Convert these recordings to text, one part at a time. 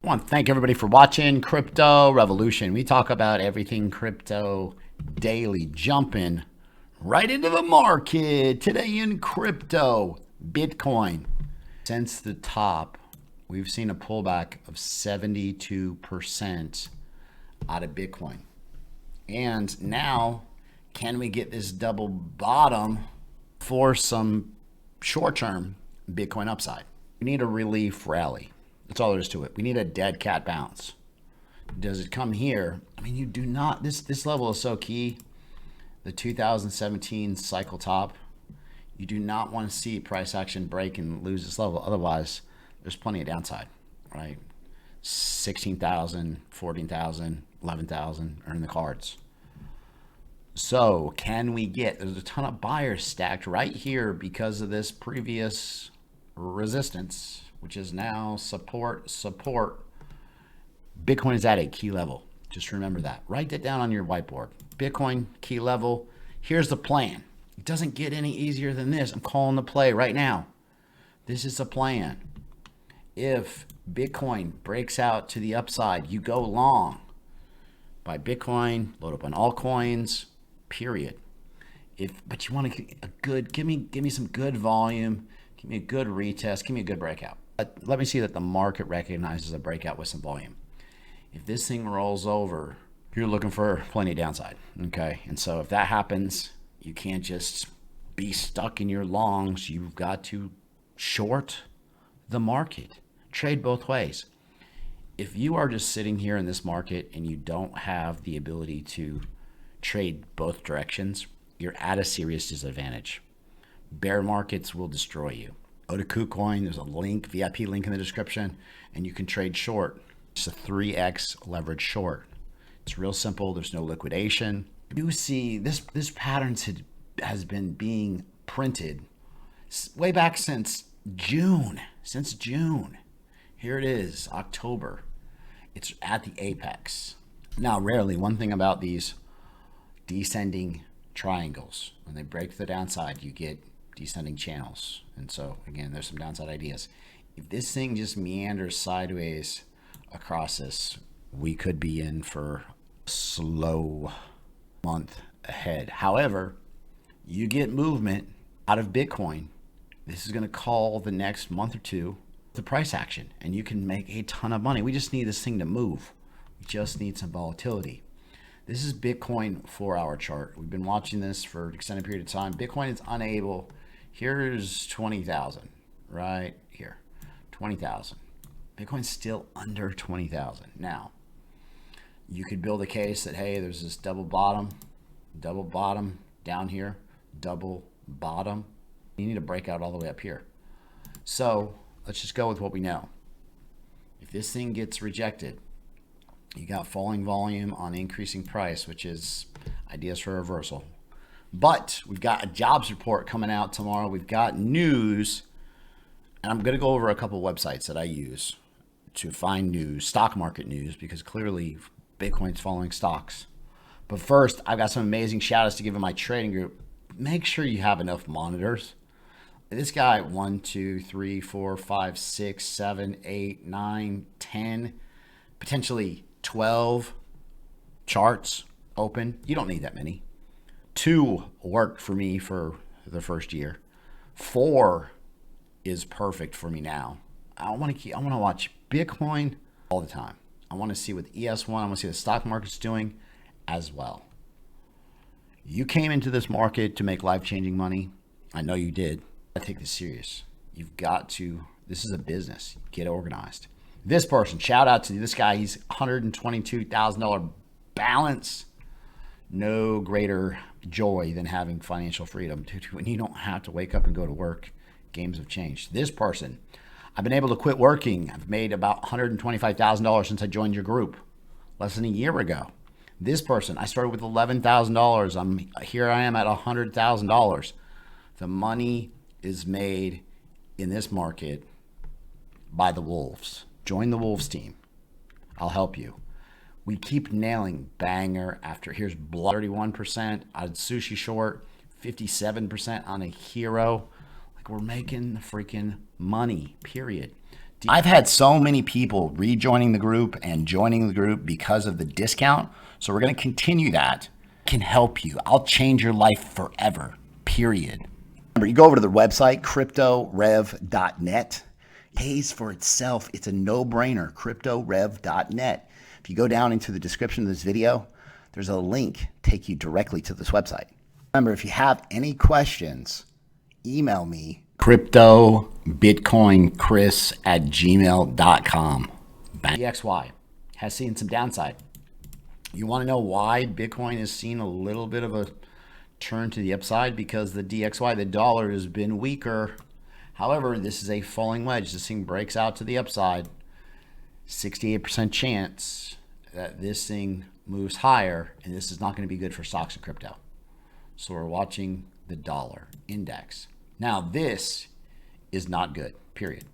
want to thank everybody for watching Crypto Revolution. We talk about everything crypto daily, jumping right into the market. Today in crypto, Bitcoin. Since the top, we've seen a pullback of 72% out of Bitcoin. And now, can we get this double bottom for some short-term Bitcoin upside? We need a relief rally. That's all there is to it. We need a dead cat bounce. Does it come here? I mean, you do not. This level is so key. The 2017 cycle top. You do not want to see price action break and lose this level. Otherwise, there's plenty of downside, right? 16,000, 14,000, 11,000 are in the cards. So can we get, there's a ton of buyers stacked right here because of this previous resistance, which is now support. Bitcoin is at a key level. Just remember that. Write that down on your whiteboard. Bitcoin, key level. Here's the plan. It doesn't get any easier than this. I'm calling the play right now. This is the plan. If Bitcoin breaks out to the upside, you go long. Buy Bitcoin, load up on altcoins, period. But you want to a good, give me some good volume, give me a good retest, give me a good breakout. Let me see that the market recognizes a breakout with some volume. If this thing rolls over, you're looking for plenty of downside, okay? And so if that happens, you can't just be stuck in your longs. You've got to short the market, trade both ways. If you are just sitting here in this market and you don't have the ability to trade both directions, you're at a serious disadvantage. Bear markets will destroy you. Go to Kucoin, there's a link, VIP link in the description, and you can trade short. It's a 3x leverage short. It's real simple, there's no liquidation. You see, this pattern has been being printed way back since June. Here it is, October. It's at the apex. Now, rarely, one thing about these descending triangles, when they break the downside, you get descending channels. And so, again, there's some downside ideas. If this thing just meanders sideways across this, we could be in for a slow month ahead. However, you get movement out of Bitcoin. This is going to call the next month or two the price action, and you can make a ton of money. We just need this thing to move. We just need some volatility. This is Bitcoin 4-hour chart. We've been watching this for an extended period of time. Bitcoin is unable. Here's 20,000 right here, 20,000. Bitcoin's still under 20,000. Now, you could build a case that, hey, there's this double bottom down here, double bottom. You need to break out all the way up here. So let's just go with what we know. If this thing gets rejected, you got falling volume on increasing price, which is ideas for reversal. But we've got a jobs report coming out tomorrow. We've got news, and I'm going to go over a couple websites that I use to find news, stock market news, because clearly Bitcoin's following stocks. But first, I've got some amazing shout outs to give in my trading group. Make sure you have enough monitors. This guy, 1, 2, 3, 4, 5, 6, 7, 8, 9, 10, potentially 12 charts open. You don't need that many. 2 worked for me for the first year. 4 is perfect for me now. I want to watch Bitcoin all the time. I want to see what the ES1, I want to see what the stock market's doing as well. You came into this market to make life-changing money. I know you did. I take this serious. You've got to, this is a business. Get organized. This person, shout out to this guy. He's $122,000 balance. No greater joy than having financial freedom. When you don't have to wake up and go to work, games have changed. This person, I've been able to quit working. I've made about $125,000 since I joined your group less than a year ago. This person, I started with $11,000. Here I am at $100,000. The money is made in this market by the wolves. Join the wolves team. I'll help you. We keep nailing banger after. Here's 31% on sushi short, 57% on a hero. Like, we're making the freaking money, period. I've had so many people rejoining the group and joining the group because of the discount. So we're going to continue that. Can help you. I'll change your life forever, period. Remember, you go over to the website, cryptorev.net. It pays for itself. It's a no-brainer, cryptorev.net. If you go down into the description of this video, there's a link take you directly to this website. Remember, if you have any questions, email me, cryptobitcoinchris@gmail.com. DXY has seen some downside. You want to know why Bitcoin has seen a little bit of a turn to the upside? Because the DXY, the dollar, has been weaker. However, this is a falling wedge. This thing breaks out to the upside. 68% chance that this thing moves higher, and this is not going to be good for stocks and crypto. So we're watching the dollar index. Now, this is not good, period.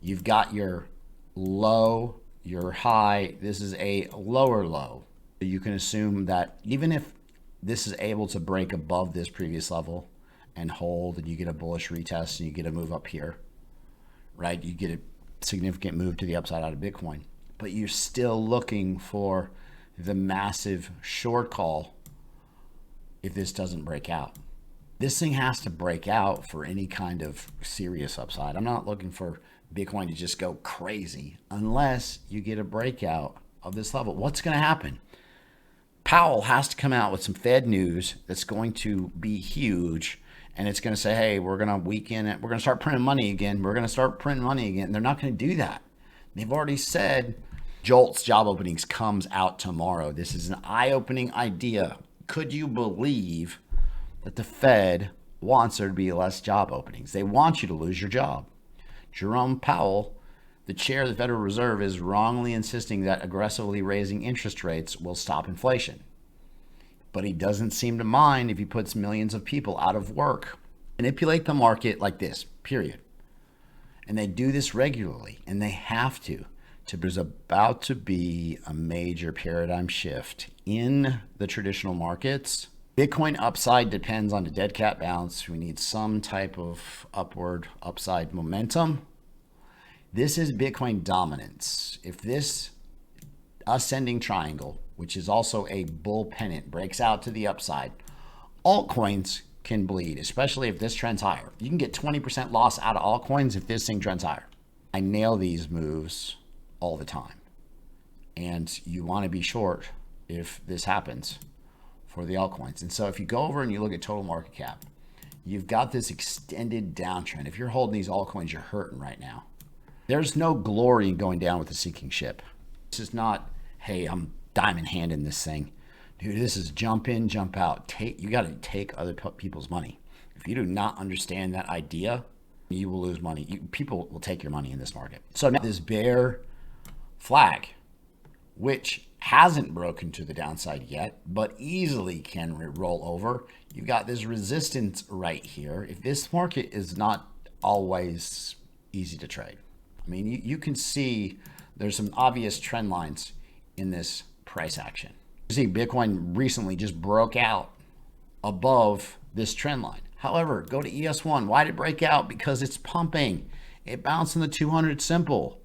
You've got your low, your high. This is a lower low. You can assume that even if this is able to break above this previous level and hold, and you get a bullish retest and you get a move up here, right? You get a significant move to the upside out of Bitcoin, but you're still looking for the massive short call if this doesn't break out. This thing has to break out for any kind of serious upside. I'm not looking for Bitcoin to just go crazy unless you get a breakout of this level. What's going to happen? Powell has to come out with some Fed news that's going to be huge, and it's going to say, hey, we're going to weaken it. We're going to start printing money again. We're going to start printing money again. They're not going to do that. They've already said JOLTS job openings comes out tomorrow. This is an eye-opening idea. Could you believe that the Fed wants there to be less job openings? They want you to lose your job. Jerome Powell, the chair of the Federal Reserve, is wrongly insisting that aggressively raising interest rates will stop inflation. But he doesn't seem to mind if he puts millions of people out of work. Manipulate the market like this, period. And they do this regularly, and they have to. There's about to be a major paradigm shift in the traditional markets. Bitcoin upside depends on the dead cat bounce. We need some type of upward upside momentum. This is Bitcoin dominance. If this ascending triangle, which is also a bull pennant, breaks out to the upside, altcoins can bleed, especially if this trends higher. You can get 20% loss out of altcoins if this thing trends higher. I nail these moves all the time. And you want to be short if this happens for the altcoins. And so if you go over and you look at total market cap, you've got this extended downtrend. If you're holding these altcoins, you're hurting right now. There's no glory in going down with a sinking ship. This is not, hey, I'm diamond handing this thing. Dude, this is jump in, jump out. You got to take other people's money. If you do not understand that idea, you will lose money. People will take your money in this market. So now this bear flag, which hasn't broken to the downside yet, but easily can roll over. You've got this resistance right here. If this market is not always easy to trade. I mean, you can see there's some obvious trend lines in this price action. You see Bitcoin recently just broke out above this trend line. However, go to ES1. Why did it break out? Because it's pumping. It bounced in the 200 simple.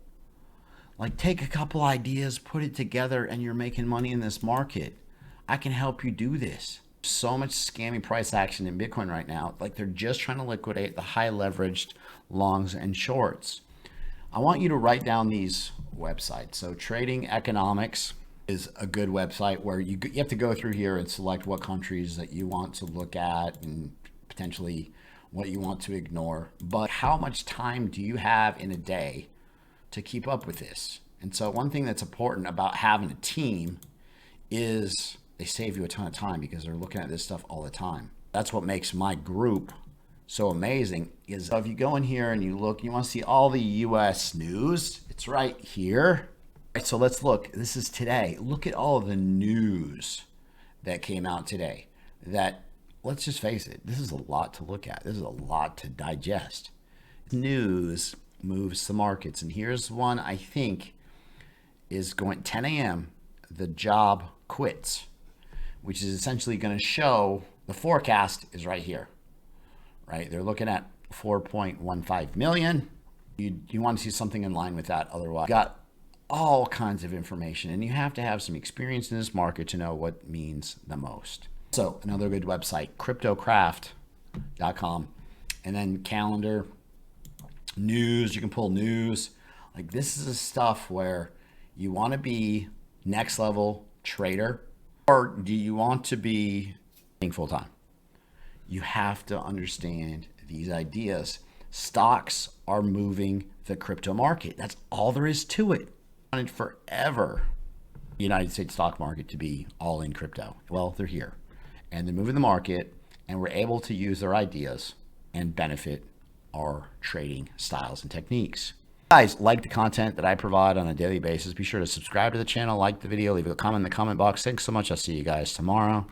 Like, take a couple ideas, put it together, and you're making money in this market. I can help you do this. So much scammy price action in Bitcoin right now. Like, they're just trying to liquidate the high leveraged longs and shorts. I want you to write down these websites. So Trading Economics is a good website where you have to go through here and select what countries that you want to look at and potentially what you want to ignore. But how much time do you have in a day to keep up with this? And so one thing that's important about having a team is they save you a ton of time because they're looking at this stuff all the time. That's what makes my group so amazing. Is if you go in here and you look, you want to see all the US news. It's right here. Right, so let's look. This is today. Look at all of the news that came out today. That, let's just face it, this is a lot to look at. This is a lot to digest. News moves the markets. And here's one I think is going 10 a.m. The job quits, which is essentially going to show the forecast is right here, right? They're looking at 4.15 million. You want to see something in line with that. Otherwise, you got all kinds of information, and you have to have some experience in this market to know what means the most. So another good website, cryptocraft.com, and then calendar, news. You can pull news. Like, this is the stuff where you want to be next level trader, or do you want to be full time? You have to understand these ideas. Stocks are moving the crypto market. That's all there is to it. I wanted forever the United States stock market to be all in crypto. Well, they're here, and they're moving the market, and we're able to use their ideas and benefit our trading styles and techniques. Guys, like the content that I provide on a daily basis. Be sure to subscribe to the channel, like the video, leave a comment in the comment box. Thanks so much. I'll see you guys tomorrow.